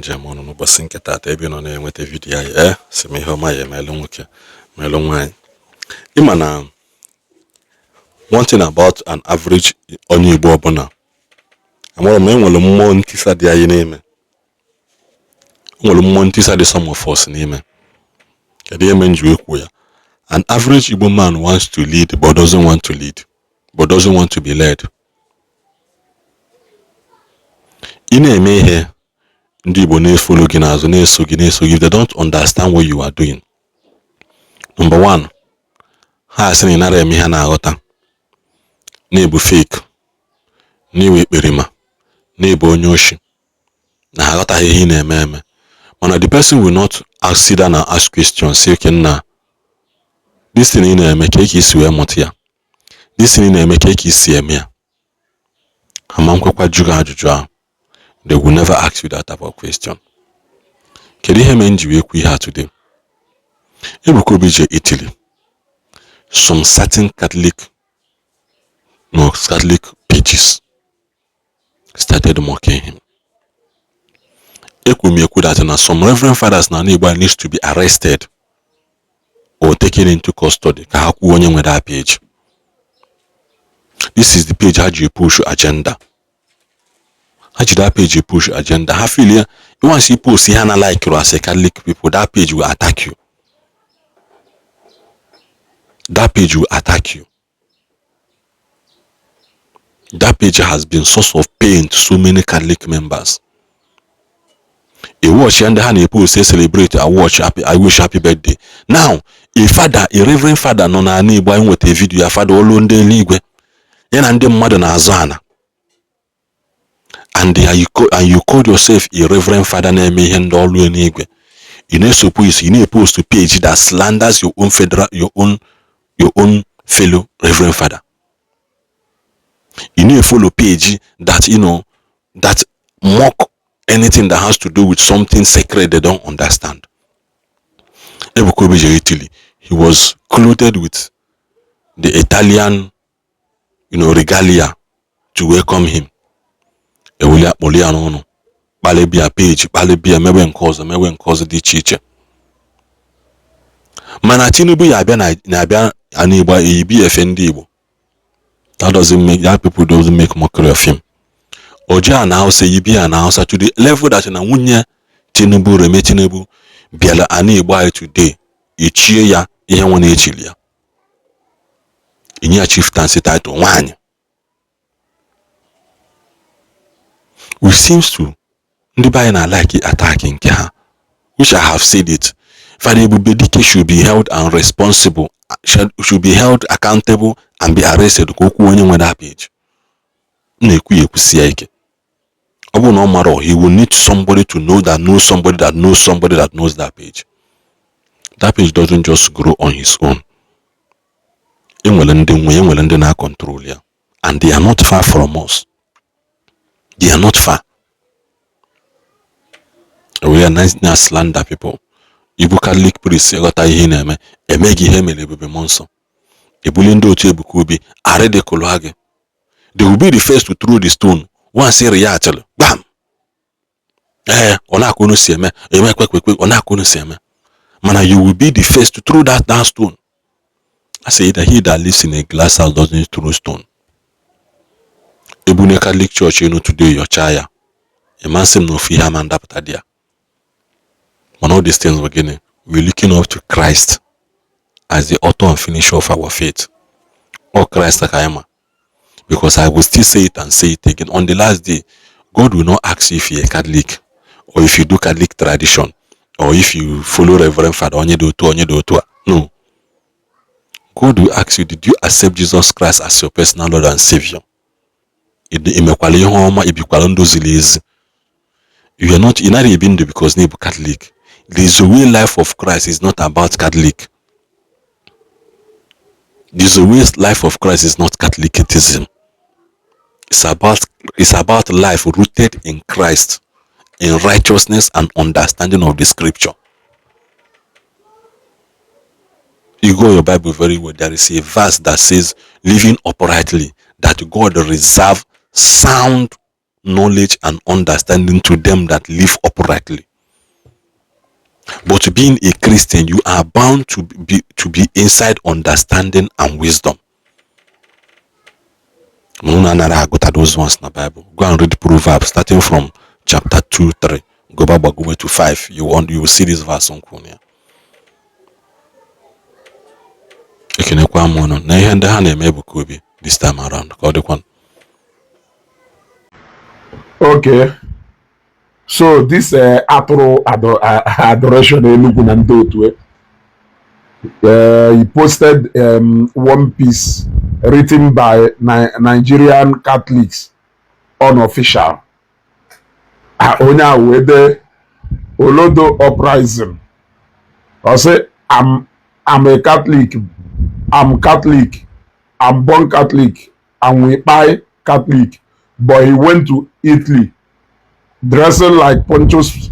njem ọnụ n'ụbọchị nke taata ebe nọ na-enweta vidiyo anyị si m ihe ọma ya emelụ nwoke melụ nwaanyị. Ịma na one thing about an average onye Igbo ọbụla, amara m enwere mmụọ ntisa dị anyị n'ime, enwere mmụọ ntisa dị some of us n'ime. Kedu ihe mere nji ekwu ya? An average Igbo man wants to lead but doesn't want to lead, but doesn't want to be led. Ị na-eme ihe ndị Igbo na-efolo gị n'azụ, na-eso gị, they don't understand what you are doing. Number one, ha asị na ị nara eme ihe na-aghọta, na-ebu fake, na-ewe ekperima, na-ebu onye oshi, na ha aghọtaghị ihe ị na-eme eme. Mana the person will not sit down and ask questions, say, okay, na this thing ị na-eme ka ị si wee mụta ya, this thing ị na-eme ka ị si eme ya. Ama nkwekwa jụrụ ajụjụ ahụ. They will never ask you that type of question. Kedu ihe mere nji wee kwu ihe today? Ebuka Obi je Italy. Some certain Catholic pages started mocking him. Ekwu that na some reverend fathers na Igbo needs to be arrested or taken into custody ka ha kwuo onye nwe that page. This is the page how you push agenda. How should that page push agenda? How feel you want to see post here and like you as a Catholic people, that page will attack you. That page will attack you. That page has been source of pain to so many Catholic members. A watch and the post say celebrate, I wish happy birthday. Now, a reverend father no na ani boy with a video, a father alone de ligwe. Yen and them mother na azana. And you call yourself a reverend father name you need to post to page that slanders your own fellow reverend father. You need to follow page that that mock anything that has to do with something sacred they don't understand. Ebuka Obi Italy, he was clothed with the Italian regalia to welcome him. Ewulia kpolia n'ọnụ kpalibia page kpalibia mewe nkọzọ dị iche iche. Mana Tinubu ya abịa anigba eyibi efe ndị Igbo. That people doesn't make mockery of him. Oja na house eyibi na house to the level that na nwunye Tinubu Reme Tinubu biala anigba today ichie ya ihe nwa na echili ya. Inye chieftaincy title nwanyị. Which seems to ndị na like attacking her, which I have said it. Father Ebubedike should be held and responsible, should be held accountable and be arrested. Kokwu onye nwe that page. Na-ekwu ekwusi ike. Ọ bụ na ọ mara, he will need somebody to know that knows somebody that knows somebody that knows that page. That page doesn't just grow on his own. Enwere ndị na control ya, and they are not far from us. They are not far. We are nice now slander people. Igbo Catholic priest got ihe na-eme emegi ihe mere ebube monso. Ebuli ndị otu Ebuka Obi are de kolage. They will be the first to throw the stone. Once say react, bam. Ona akunu si eme kwekwe ona akunu si eme. Mana you will be the first to throw that stone. I say that he that lives in a glass house doesn't throw stone. Ebune Catholic Church, today your chaya. A man seem no fear man that there. When all these things were beginning, we're looking up to Christ as the author and finisher of our faith. Oh Christ Akayama. Because I will still say it and say it again. On the last day, God will not ask you if you're a Catholic, or if you do Catholic tradition, or if you follow Reverend Father Onyedotua. No. God will ask you, did you accept Jesus Christ as your personal Lord and Savior? You are not even because you're Catholic. The way life of Christ is not about Catholic. The way life of Christ is not Catholicism. It's about life rooted in Christ, in righteousness and understanding of the scripture. You go your Bible very well. There is a verse that says, living uprightly, that God reserve sound knowledge and understanding to them that live uprightly. But being a Christian, you are bound to be inside understanding and wisdom. Those ones in the Bible. Go and read Proverbs starting from chapter 2, 3. Go back to 5. You will see this verse on Konya. This time around. Okay. So this adoration he posted one piece written by Nigerian Catholics, unofficial. Onya wede Olodo uprising. I say I'm a Catholic. I'm Catholic. I'm born Catholic. And we buy Catholic. But he went to Italy dressing like Pontius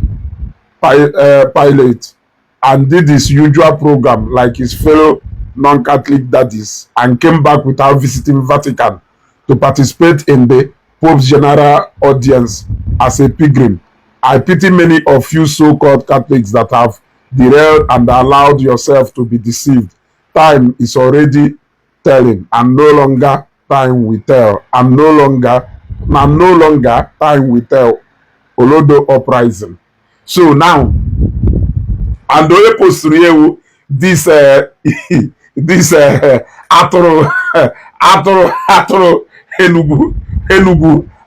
Pilate and did his usual program like his fellow non-Catholic daddies and came back without visiting Vatican to participate in the Pope's general audience as a pilgrim. I pity many of you so-called Catholics that have derailed and allowed yourself to be deceived. Time is already telling, and no longer time will tell, and no longer time will tell. Olodo uprising. So now, and the only post here this this atoro Enugu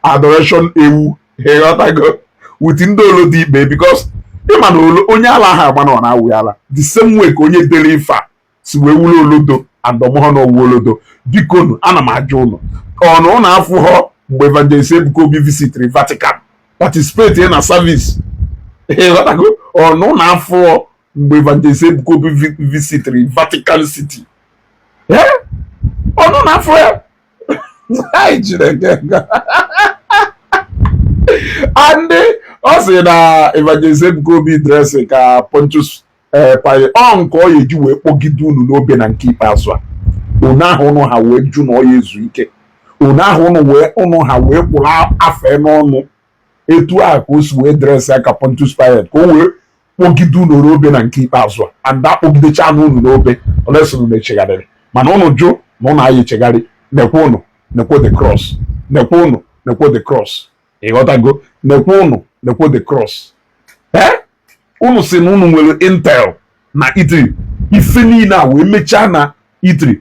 adoration ewu heyotago within the Olodi Ibe, because Emmanuel onye ala ha agba na awu ala the same way ka onye dere ifa si we wulo Olodo and omo no Olodo biko ana m ajụ unu ọnụ na afụ ho mgbe Evangelist Ebuka Obi visit Vatican participate in a service. Or no now for Evangelist Ebuka Obi visit Vatican City. Yeah? Or no now for and also na Evangelist Ebuka Obi dress like Pontius Pilate. Unko ye ju we pogidunu no be na nke ikpeazụ a. Una ho no ha we ju no yezu ike. Una ho no we ono ha we kwula afa n'ọnụ. Etu a ka o si wee dress aka Pontius Pilate ka o wee kpọgide unu n'obe na nke ikpeazụ a and akpọgidecha n'unu n'obe olesi unu na-echegharịrị mana unu jụ na unu anyị echegharị nekwe unu nekwe the cross nekwe unu nekwe the cross ịghọtago nekwe unu nekwe the cross unu si na unu nwere intel na Italy ife niile a wee mechaa na Italy.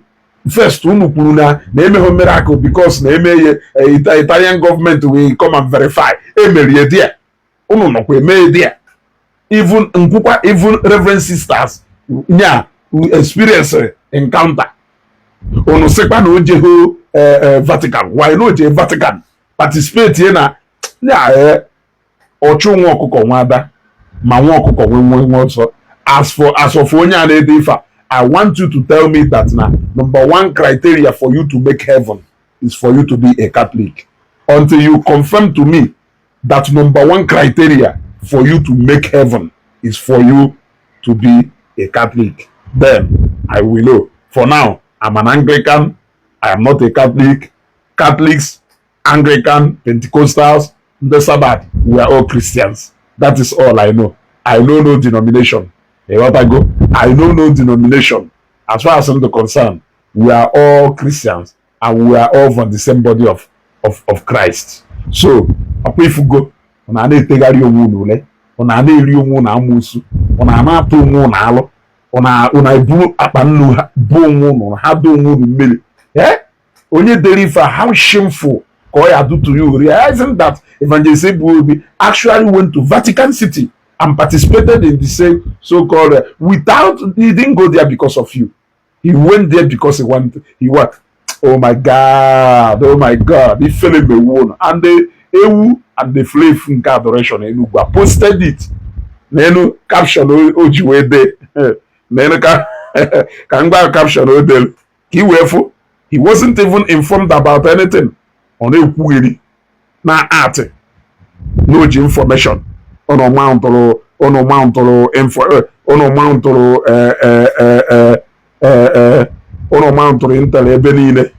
First, unu kwuru na emeghị miracle because na emeghe Italian government will come and verify. Emerie there. Unu nọkwa emeghe there. Even nkwukwa even reverend sisters nya experience encounter. Unu sekwa na ojeho Vatican. Why no oje Vatican? Participate ye na ọchụ nwa ọkụkọ nwa ada ma nwa ọkụkọ nwe ọzọ. As for onye a na-ede ife, I want you to tell me that now, number one criteria for you to make heaven is for you to be a Catholic. Until you confirm to me that number one criteria for you to make heaven is for you to be a Catholic, then I will know. For now, I'm an Anglican. I am not a Catholic. Catholics, Anglican, Pentecostals, the Sabbath, we are all Christians. That is all I know. I know no denomination. I know no denomination. As far as I'm concerned, we are all Christians and we are all from the same body of Christ. So, if you go, on a tegari omunule, on a neri omun amusu, on a nato munalo, on a bu apanu boom, how do you eh? Only deliver how shameful Koya do to you, realizing that Evangelist Ebuka Obi actually went to Vatican City and participated in the same so-called he didn't go there because of you. He went there because he wanted. Oh my God! He fell in the wound, and the Ewu and the Flave Adoration Enugu posted it. Nenu caption ojiwede. Nenu kangba caption odel. He wasn't even informed about anything. On Ewu na art. No information. Ono mountoro intel ebe niile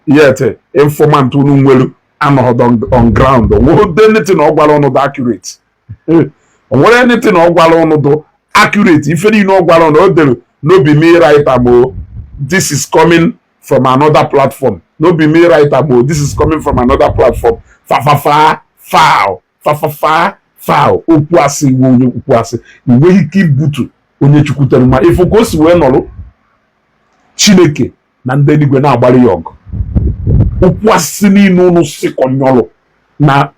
yet informant unu nwelu anọghọdọ on ground onwere anything ọ gwara ọnụ dị accurate onwere anything ọ gwara ọnụ dị accurate ife niile ọ gwara ọnụ o dere no be me write am o, this is coming from another platform, no be me write am o, this is coming from another platform. Fafafa foul fafafa foul okwu asị iwe onye okwu asị enweghị ike ibutu onye chukwutere ma ifu ka o si wee nọrọ Chineke na ndị eluigwe na-agbara ya ọgụ. Okwu asị niile unu sikọnyọrọ na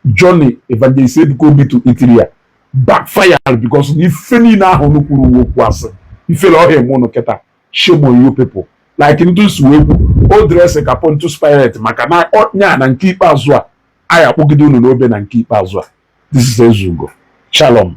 Johnny Evangelist Ebuka Obi to Itiria backfire because ife niile ahụ unu kwuru okwu asị ifele ọhịa eme unu kịta. Shame on you people. Like ndị usu ekwu o dress ka Pontius Pilate maka na nya na nke ikpeazụ a anyị akpọgide unu n'obe na nke ikpeazụ a. This is Ezugo. Shalom.